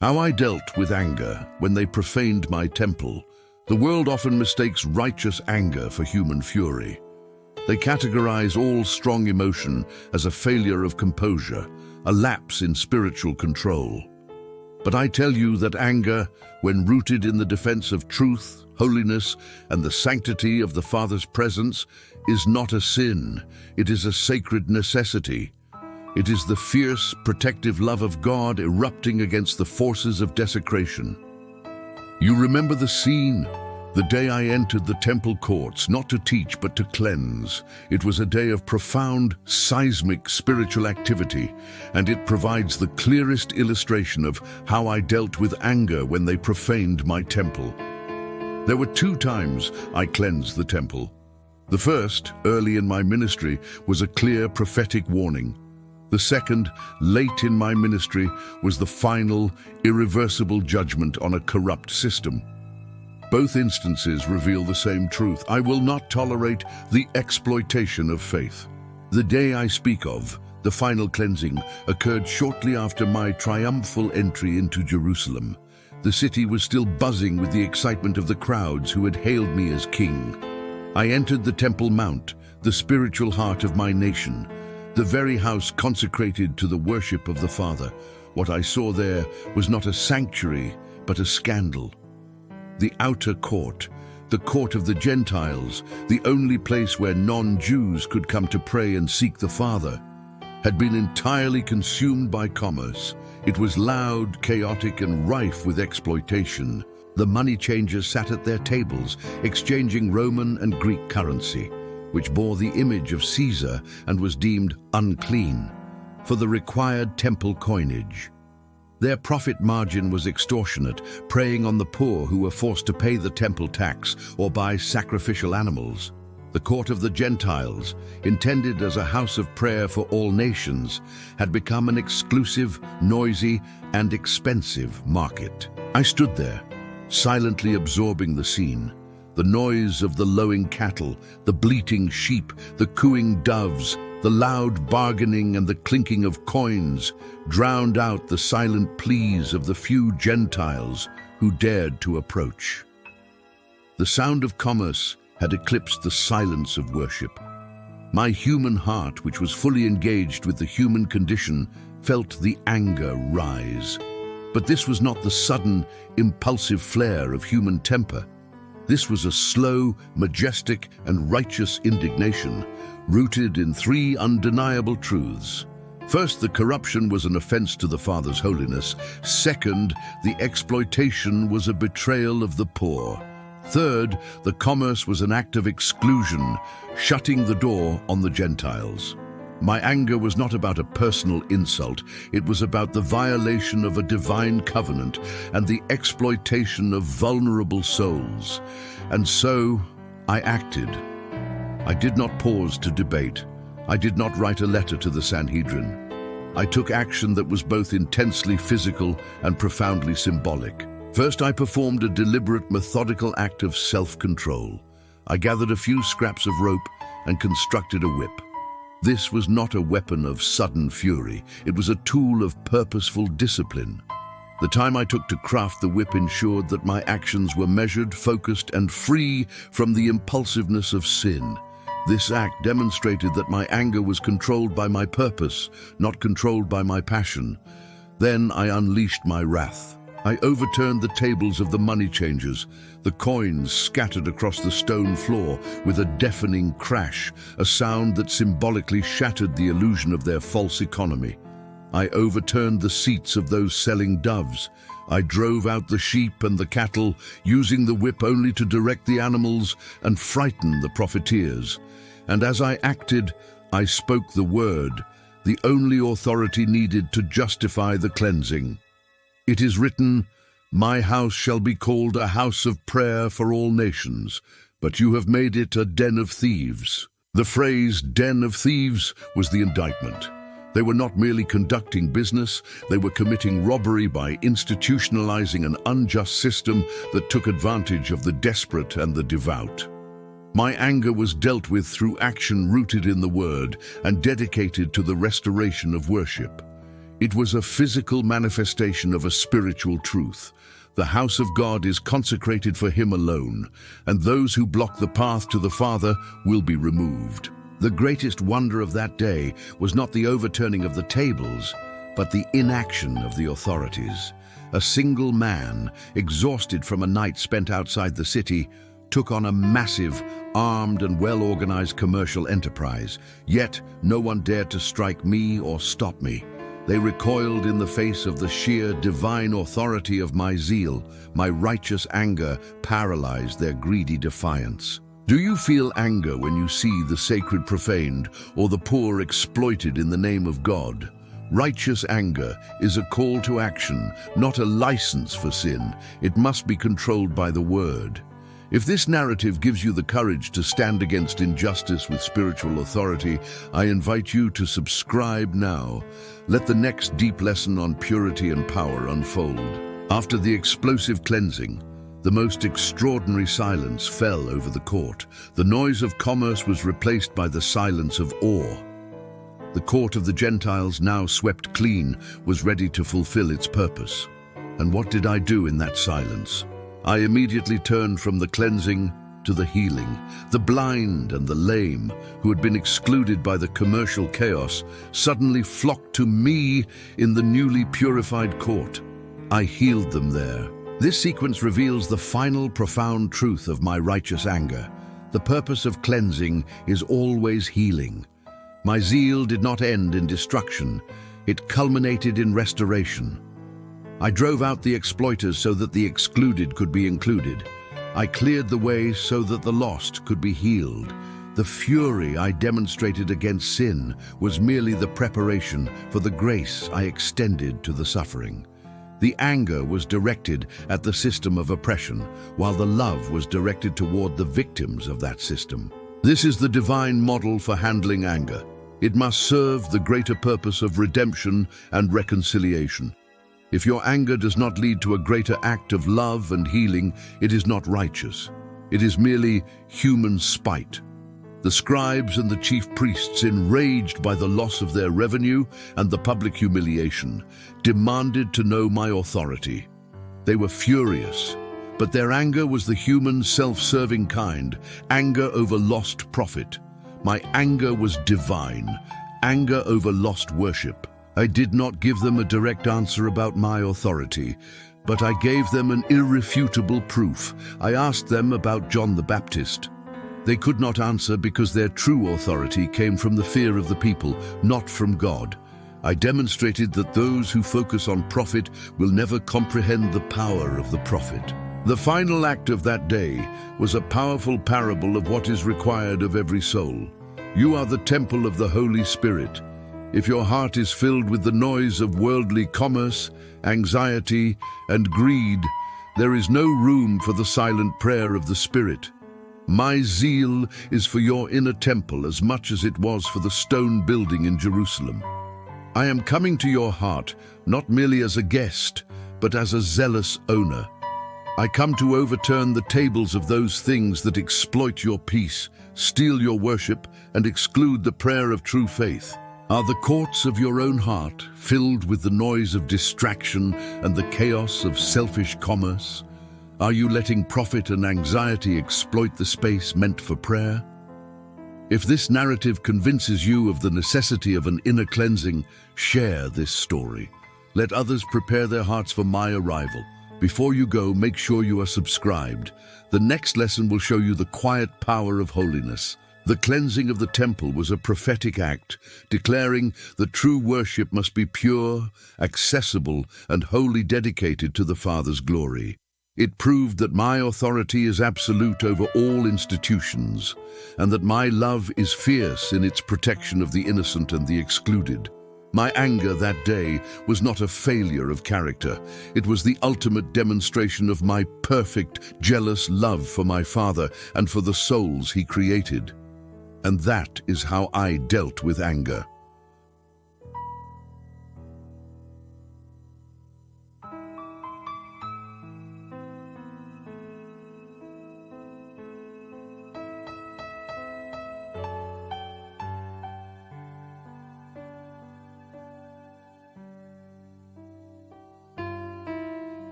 How I dealt with anger when they profaned my temple. The world often mistakes righteous anger for human fury. They categorize all strong emotion as a failure of composure, a lapse in spiritual control. But I tell you that anger, when rooted in the defense of truth, holiness, and the sanctity of the Father's presence, is not a sin. It is a sacred necessity. It is the fierce, protective love of God erupting against the forces of desecration. You remember the scene? The day I entered the temple courts, not to teach but to cleanse. It was a day of profound, seismic spiritual activity, and it provides the clearest illustration of how I dealt with anger when they profaned my temple. There were 2 times I cleansed the temple. The first, early in my ministry, was a clear prophetic warning. The second, late in my ministry, was the final, irreversible judgment on a corrupt system. Both instances reveal the same truth. I will not tolerate the exploitation of faith. The day I speak of, the final cleansing, occurred shortly after my triumphal entry into Jerusalem. The city was still buzzing with the excitement of the crowds who had hailed me as king. I entered the Temple Mount, the spiritual heart of my nation, the very house consecrated to the worship of the Father. What I saw there was not a sanctuary, but a scandal. The outer court, the court of the Gentiles, the only place where non-Jews could come to pray and seek the Father, had been entirely consumed by commerce. It was loud, chaotic, and rife with exploitation. The money changers sat at their tables, exchanging Roman and Greek currency, which bore the image of Caesar and was deemed unclean, for the required temple coinage. Their profit margin was extortionate, preying on the poor who were forced to pay the temple tax or buy sacrificial animals. The court of the Gentiles, intended as a house of prayer for all nations, had become an exclusive, noisy, and expensive market. I stood there, silently absorbing the scene. The noise of the lowing cattle, the bleating sheep, the cooing doves, the loud bargaining and the clinking of coins drowned out the silent pleas of the few Gentiles who dared to approach. The sound of commerce had eclipsed the silence of worship. My human heart, which was fully engaged with the human condition, felt the anger rise. But this was not the sudden, impulsive flare of human temper. This was a slow, majestic, and righteous indignation, rooted in 3 undeniable truths. First, the corruption was an offense to the Father's holiness. Second, the exploitation was a betrayal of the poor. Third, the commerce was an act of exclusion, shutting the door on the Gentiles. My anger was not about a personal insult. It was about the violation of a divine covenant and the exploitation of vulnerable souls. And so I acted. I did not pause to debate. I did not write a letter to the Sanhedrin. I took action that was both intensely physical and profoundly symbolic. First, I performed a deliberate, methodical act of self-control. I gathered a few scraps of rope and constructed a whip. This was not a weapon of sudden fury. It was a tool of purposeful discipline. The time I took to craft the whip ensured that my actions were measured, focused, and free from the impulsiveness of sin. This act demonstrated that my anger was controlled by my purpose, not controlled by my passion. Then I unleashed my wrath. I overturned the tables of the money changers. The coins scattered across the stone floor with a deafening crash, a sound that symbolically shattered the illusion of their false economy. I overturned the seats of those selling doves. I drove out the sheep and the cattle, using the whip only to direct the animals and frighten the profiteers. And as I acted, I spoke the word, the only authority needed to justify the cleansing. It is written, "My house shall be called a house of prayer for all nations, but you have made it a den of thieves." The phrase "den of thieves" was the indictment. They were not merely conducting business, they were committing robbery by institutionalizing an unjust system that took advantage of the desperate and the devout. My anger was dealt with through action rooted in the Word and dedicated to the restoration of worship. It was a physical manifestation of a spiritual truth. The house of God is consecrated for Him alone, and those who block the path to the Father will be removed. The greatest wonder of that day was not the overturning of the tables, but the inaction of the authorities. A single man, exhausted from a night spent outside the city, took on a massive, armed and well-organized commercial enterprise. Yet no one dared to strike me or stop me. They recoiled in the face of the sheer divine authority of my zeal. My righteous anger paralyzed their greedy defiance. Do you feel anger when you see the sacred profaned or the poor exploited in the name of God? Righteous anger is a call to action, not a license for sin. It must be controlled by the Word. If this narrative gives you the courage to stand against injustice with spiritual authority, I invite you to subscribe now. Let the next deep lesson on purity and power unfold. After the explosive cleansing, the most extraordinary silence fell over the court. The noise of commerce was replaced by the silence of awe. The court of the Gentiles, now swept clean, was ready to fulfill its purpose. And what did I do in that silence? I immediately turned from the cleansing to the healing. The blind and the lame, who had been excluded by the commercial chaos, suddenly flocked to me in the newly purified court. I healed them there. This sequence reveals the final profound truth of my righteous anger. The purpose of cleansing is always healing. My zeal did not end in destruction. It culminated in restoration. I drove out the exploiters so that the excluded could be included. I cleared the way so that the lost could be healed. The fury I demonstrated against sin was merely the preparation for the grace I extended to the suffering. The anger was directed at the system of oppression, while the love was directed toward the victims of that system. This is the divine model for handling anger. It must serve the greater purpose of redemption and reconciliation. If your anger does not lead to a greater act of love and healing, it is not righteous. It is merely human spite. The scribes and the chief priests, enraged by the loss of their revenue and the public humiliation, demanded to know my authority. They were furious, but their anger was the human, self-serving kind, anger over lost profit. My anger was divine, anger over lost worship. I did not give them a direct answer about my authority, but I gave them an irrefutable proof. I asked them about John the Baptist. They could not answer because their true authority came from the fear of the people, not from God. I demonstrated that those who focus on profit will never comprehend the power of the prophet. The final act of that day was a powerful parable of what is required of every soul. You are the temple of the Holy Spirit. If your heart is filled with the noise of worldly commerce, anxiety, and greed, there is no room for the silent prayer of the Spirit. My zeal is for your inner temple as much as it was for the stone building in Jerusalem. I am coming to your heart not merely as a guest, but as a zealous owner. I come to overturn the tables of those things that exploit your peace, steal your worship, and exclude the prayer of true faith. Are the courts of your own heart filled with the noise of distraction and the chaos of selfish commerce? Are you letting profit and anxiety exploit the space meant for prayer? If this narrative convinces you of the necessity of an inner cleansing, share this story. Let others prepare their hearts for my arrival. Before you go, make sure you are subscribed. The next lesson will show you the quiet power of holiness. The cleansing of the temple was a prophetic act, declaring that true worship must be pure, accessible, and wholly dedicated to the Father's glory. It proved that my authority is absolute over all institutions, and that my love is fierce in its protection of the innocent and the excluded. My anger that day was not a failure of character. It was the ultimate demonstration of my perfect, jealous love for my Father and for the souls He created. And that is how I dealt with anger.